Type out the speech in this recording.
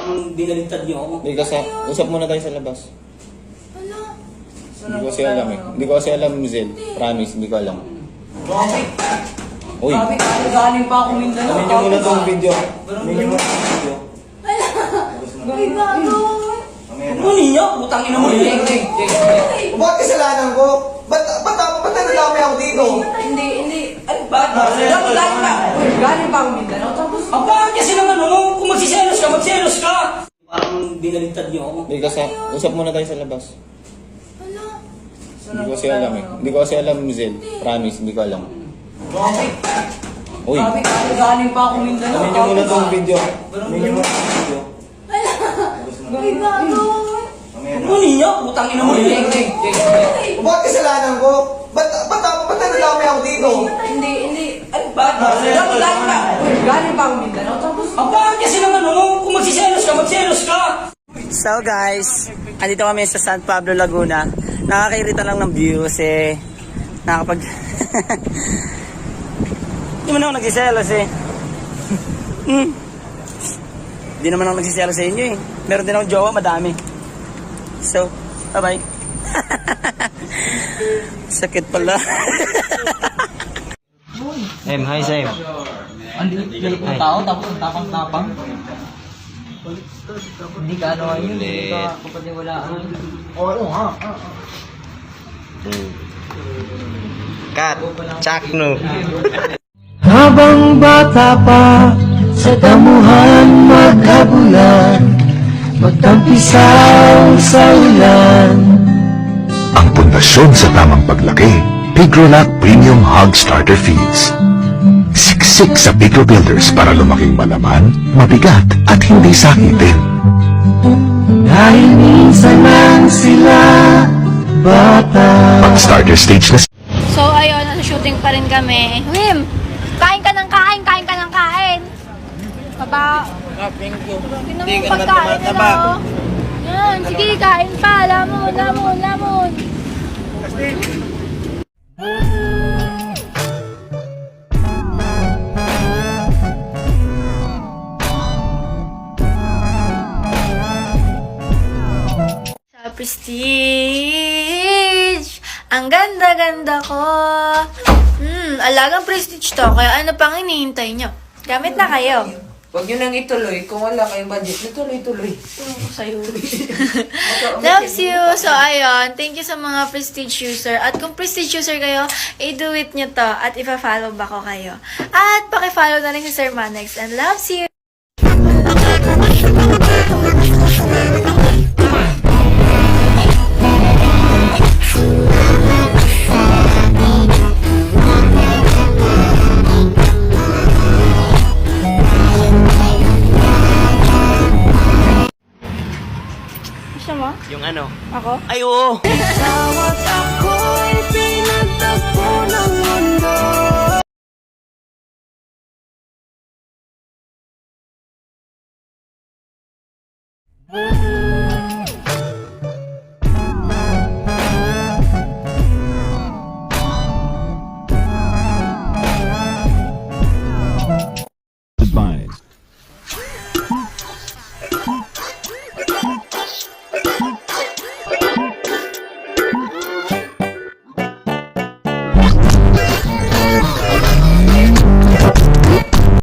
Parang dinaligtad niyo ako. Hindi kasi, usap muna tayo sa labas. Ano? Hindi ko kasi alam eh. Hindi ko kasi alam, Zel. Promise, hindi ko alam. Bakit? Uy, Bakit? Galing pa ako Mindanao. amin nyo muna tong video. Amin nyo muna tong video. Ay, gago. Ano niya? Putang ina mo yun. Ba't kasalanan ko? Ba't nadami ako dito? Hindi. Ano ba? Galing pa ako Mindanao. Tapos, bakit kasi naman ano? Kung magsiselos ka. Parang dinaligtad niyo ako. Hindi kasi, usap muna tayo sa labas. Ano? Hindi ko kasi alam eh. Hindi ko kasi alam, Zel. Promise, hindi ko alam. Bakit? Uy, Bakit? Galing pa ako Mindanao. amin nyo muna tong video. Amin nyo muna tong video. Ay, gago. Ano niya? Putang ina mo yun. Ba't kasalanan ko? Ba't nadami ako dito? Hindi. Ano ba? Galing pa ako Mindanao. Tapos, bakit kasi naman ano? Kung magsiselos ka. So guys, andito kami sa San Pablo, Laguna. Nakakairita lang ng views eh. Nakakapag... Hindi man ako nagsiselos eh. Hindi naman ako nagsiselos sa inyo eh. Meron din akong jowa, madami. So, bye-bye. Sakit pala. Hi Sam. Andito yung tao, tapos ang tapang-tapang. Hindi ka ano ngayon, hindi ka kapaniwalaan. Oo nga. Cut. Chakno. Habang bata pa, sa damuhan magkabulan, magtampisaw sa ulan. Ang pundasyon sa tamang paglaki, Pigrolac Premium Hog Starter Feeds. Siksik sa Pigro Builders para lumaking malaman, mabigat at hindi sakitin. Dahil minsan lang sila bata. Pag starter stage na So, ayun, shooting pa rin kami. Wim, kain ka ng kain. Baba. Thank you. Hindi ka naman tumataba. Yan, sige, kain pa. Lamon. Sa Prestige, ang ganda-ganda ko. Alagang Prestige to, kaya ano pang hinihintay nyo? Gamit na kayo. Huwag nyo nang ituloy. Kung wala kayong budget, ituloy. Sa'yo. Loves you. So, ayun. Thank you sa mga Prestige user. At kung Prestige user kayo, i-do it nyo to. At ipa-follow ba ko kayo. At paki-follow na rin si Sir Manex. And loves you. Gusto mo? Yung ano? Ako? Ay, oo. Tawag ako'y pinagtagpo ng mundo.